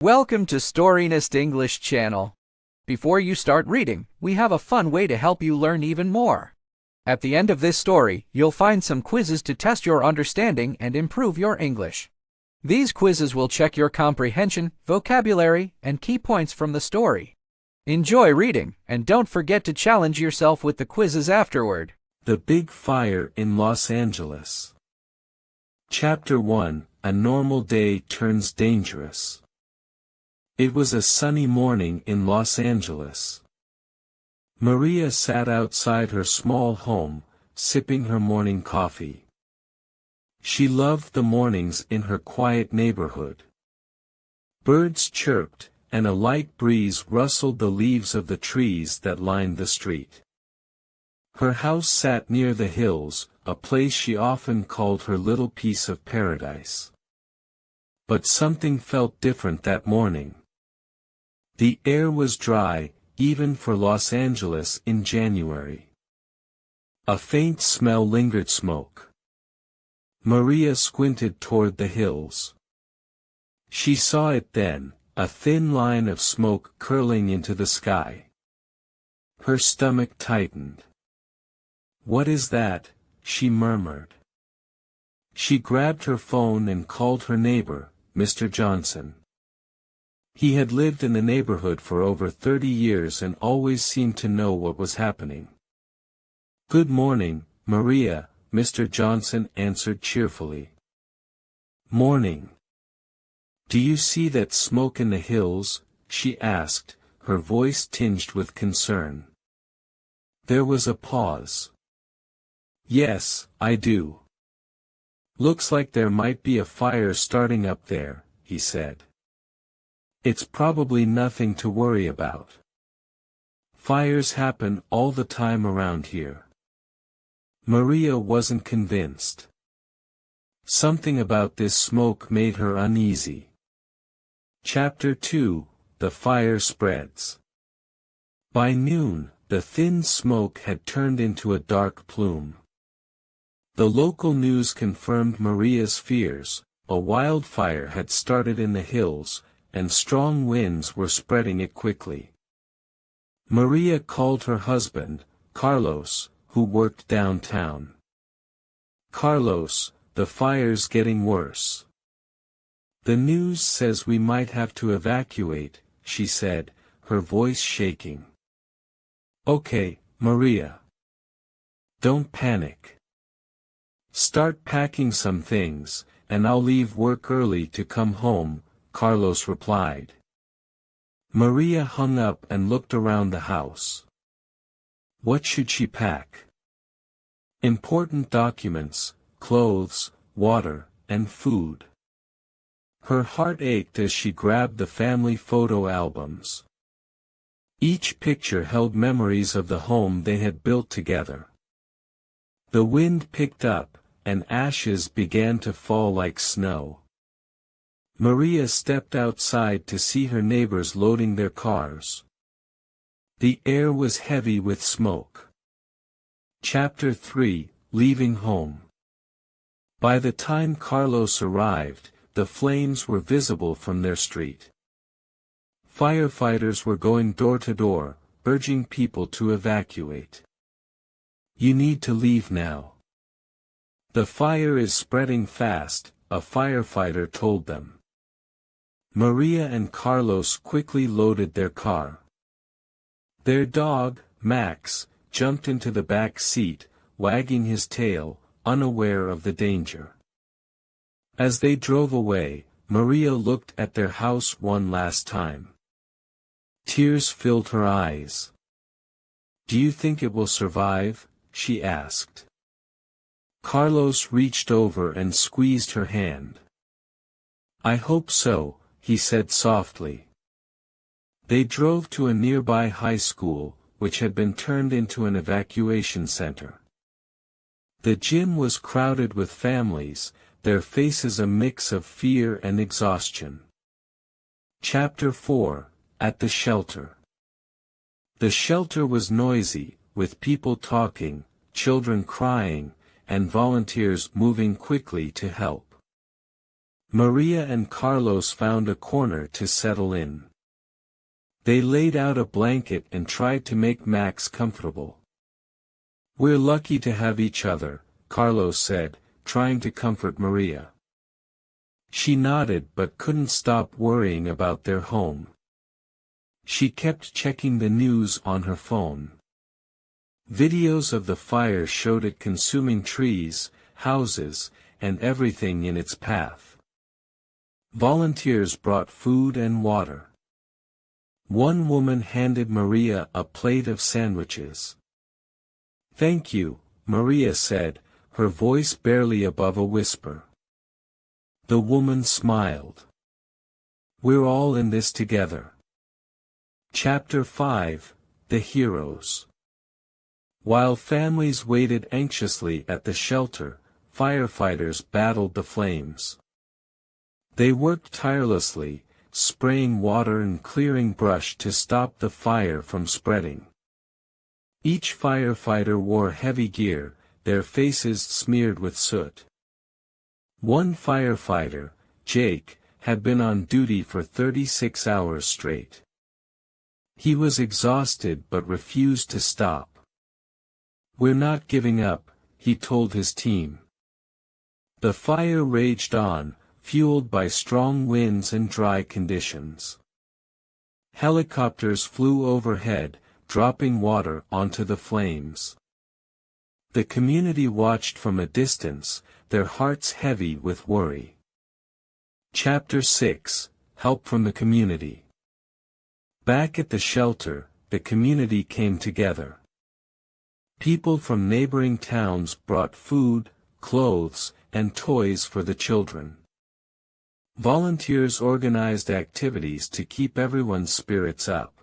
Welcome to Storynest English channel. Before you start reading, we have a fun way to help you learn even more. At the end of this story, you'll find some quizzes to test your understanding and improve your English. These quizzes will check your comprehension, vocabulary, and key points from the story. Enjoy reading, and don't forget to challenge yourself with the quizzes afterward. The Big Fire in Los Angeles. Chapter 1: A Normal Day Turns Dangerous. It was a sunny morning in Los Angeles. Maria sat outside her small home, sipping her morning coffee. She loved the mornings in her quiet neighborhood. Birds chirped, and a light breeze rustled the leaves of the trees that lined the street. Her house sat near the hills, a place she often called her little piece of paradise. But something felt different that morning. The air was dry, even for Los Angeles in January. A faint smell lingered: smoke. Maria squinted toward the hills. She saw it then, a thin line of smoke curling into the sky. Her stomach tightened. "What is that?" she murmured. She grabbed her phone and called her neighbor, Mr. Johnson. He had lived in the neighborhood for over 30 years and always seemed to know what was happening. "Good morning, Maria," Mr. Johnson answered cheerfully. "Morning. Do you see that smoke in the hills?" she asked, her voice tinged with concern. There was a pause. "Yes, I do. Looks like there might be a fire starting up there," he said. "It's probably nothing to worry about. Fires happen all the time around here." Maria wasn't convinced. Something about this smoke made her uneasy. Chapter 2: The Fire Spreads. By noon, the thin smoke had turned into a dark plume. The local news confirmed Maria's fears: a wildfire had started in the hills, and strong winds were spreading it quickly. Maria called her husband, Carlos, who worked downtown. "Carlos, the fire's getting worse. The news says we might have to evacuate," she said, her voice shaking. "Okay, Maria. Don't panic. Start packing some things, and I'll leave work early to come home," Carlos replied. Maria hung up and looked around the house. What should she pack? Important documents, clothes, water, and food. Her heart ached as she grabbed the family photo albums. Each picture held memories of the home they had built together. The wind picked up, and ashes began to fall like snow. Maria stepped outside to see her neighbors loading their cars. The air was heavy with smoke. Chapter 3: Leaving Home. By the time Carlos arrived, the flames were visible from their street. Firefighters were going door to door, urging people to evacuate. "You need to leave now. The fire is spreading fast," a firefighter told them. Maria and Carlos quickly loaded their car. Their dog, Max, jumped into the back seat, wagging his tail, unaware of the danger. As they drove away, Maria looked at their house one last time. Tears filled her eyes. "Do you think it will survive?" she asked. Carlos reached over and squeezed her hand. "I hope so," he said softly. They drove to a nearby high school, which had been turned into an evacuation center. The gym was crowded with families, their faces a mix of fear and exhaustion. Chapter 4: At the Shelter. The shelter was noisy, with people talking, children crying, and volunteers moving quickly to help. Maria and Carlos found a corner to settle in. They laid out a blanket and tried to make Max comfortable. "We're lucky to have each other," Carlos said, trying to comfort Maria. She nodded but couldn't stop worrying about their home. She kept checking the news on her phone. Videos of the fire showed it consuming trees, houses, and everything in its path. Volunteers brought food and water. One woman handed Maria a plate of sandwiches. "Thank you," Maria said, her voice barely above a whisper. The woman smiled. "We're all in this together." Chapter 5: The Heroes. While families waited anxiously at the shelter, firefighters battled the flames. They worked tirelessly, spraying water and clearing brush to stop the fire from spreading. Each firefighter wore heavy gear, their faces smeared with soot. One firefighter, Jake, had been on duty for 36 hours straight. He was exhausted but refused to stop. "We're not giving up," he told his team. The fire raged on, fueled by strong winds and dry conditions. Helicopters flew overhead, dropping water onto the flames. The community watched from a distance, their hearts heavy with worry. Chapter 6: Help from the Community. Back at the shelter, the community came together. People from neighboring towns brought food, clothes, and toys for the children. Volunteers organized activities to keep everyone's spirits up.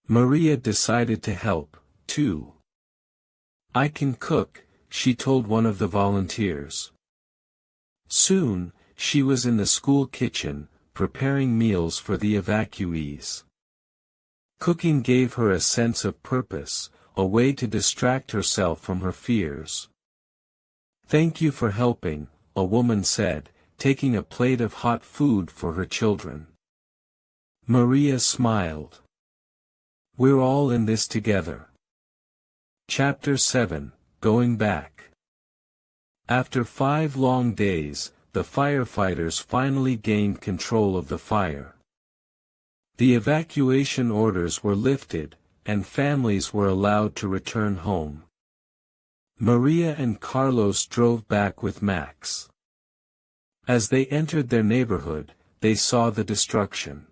Maria decided to help, too. "I can cook," she told one of the volunteers. Soon, she was in the school kitchen, preparing meals for the evacuees. Cooking gave her a sense of purpose, a way to distract herself from her fears. "Thank you for helping," a woman said, taking a plate of hot food for her children. Maria smiled. "We're all in this together." Chapter 7: Going Back. After 5 long days, the firefighters finally gained control of the fire. The evacuation orders were lifted, and families were allowed to return home. Maria and Carlos drove back with Max. As they entered their neighborhood, they saw the destruction.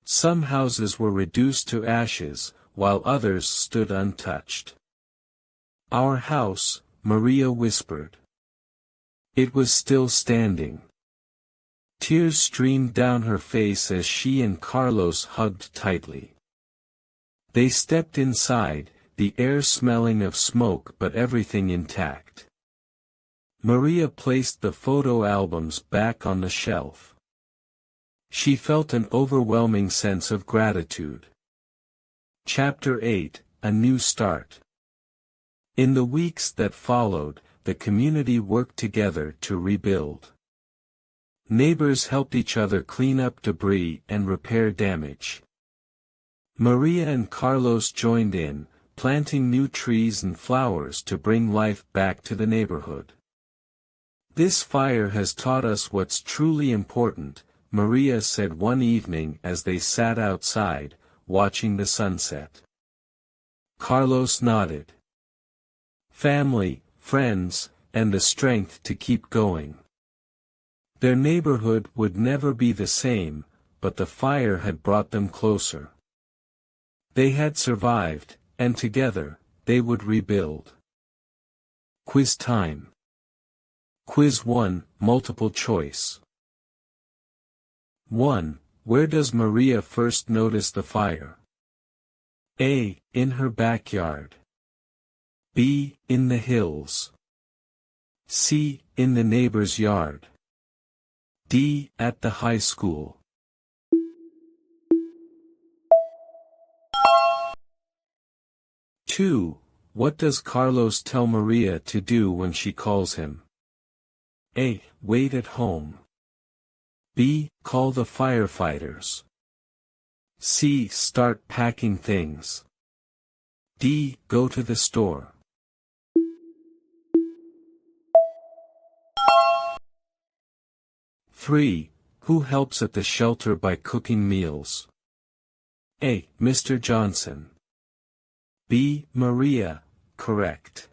Some houses were reduced to ashes, while others stood untouched. "Our house," Maria whispered. It was still standing. Tears streamed down her face as she and Carlos hugged tightly. They stepped inside, the air smelling of smoke but everything intact. Maria placed the photo albums back on the shelf. She felt an overwhelming sense of gratitude. Chapter 8: A New Start. In the weeks that followed, the community worked together to rebuild. Neighbors helped each other clean up debris and repair damage. Maria and Carlos joined in, planting new trees and flowers to bring life back to the neighborhood. "This fire has taught us what's truly important," Maria said one evening as they sat outside, watching the sunset. Carlos nodded. "Family, friends, and the strength to keep going." Their neighborhood would never be the same, but the fire had brought them closer. They had survived, and together, they would rebuild. Quiz time. Quiz 1, multiple choice. 1. Where does Maria first notice the fire? A. In her backyard. B. In the hills. C. In the neighbor's yard. D. At the high school. Two. What does Carlos tell Maria to do when she calls him? A. Wait at home. B. Call the firefighters. C. Start packing things. D. Go to the store. Three. Who helps at the shelter by cooking meals? A. Mr. Johnson. B. Maria, correct.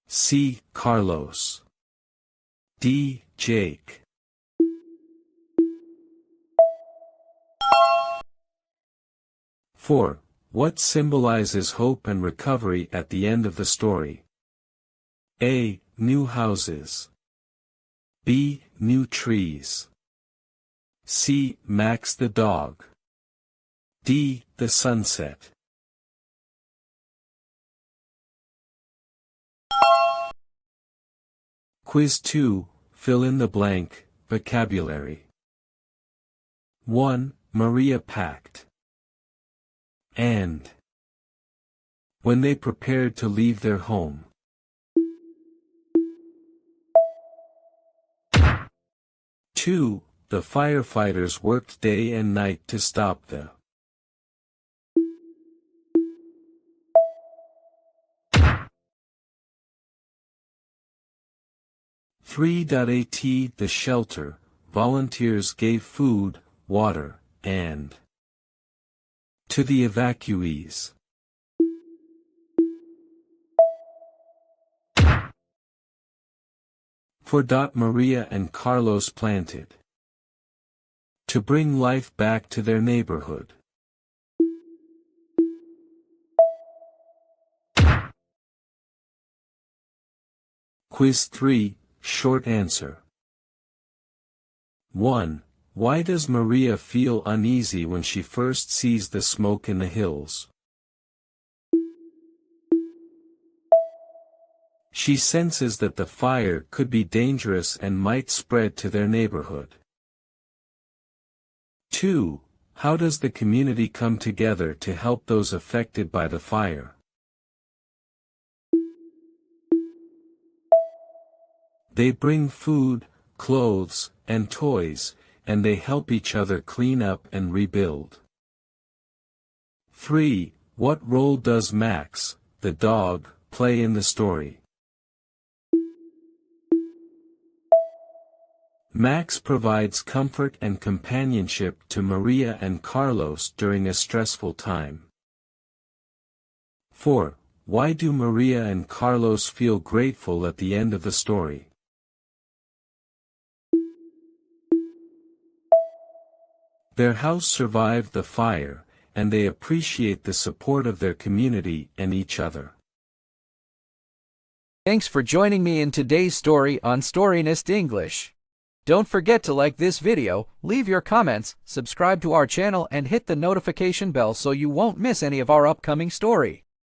C. Carlos. D. Jake. Four. What symbolizes hope and recovery at the end of the story? A. New houses. B. New trees. C. Max the dog. D. The sunset. Quiz 2, fill in the blank, vocabulary. 1. Maria packed. And. When they prepared to leave their home. 2. The firefighters worked day and night to stop the. 3.at The shelter, volunteers gave food, water, and to the evacuees. 4. Maria and Carlos planted to bring life back to their neighborhood. Quiz 3, short answer. 1. Why does Maria feel uneasy when she first sees the smoke in the hills? She senses that the fire could be dangerous and might spread to their neighborhood. 2. How does the community come together to help those affected by the fire? They bring food, clothes, and toys, and they help each other clean up and rebuild. 3. What role does Max, the dog, play in the story? Max provides comfort and companionship to Maria and Carlos during a stressful time. 4. Why do Maria and Carlos feel grateful at the end of the story? Their house survived the fire, and they appreciate the support of their community and each other. Thanks for joining me in today's story on Storynest English. Don't forget to like this video, leave your comments, subscribe to our channel and hit the notification bell so you won't miss any of our upcoming story.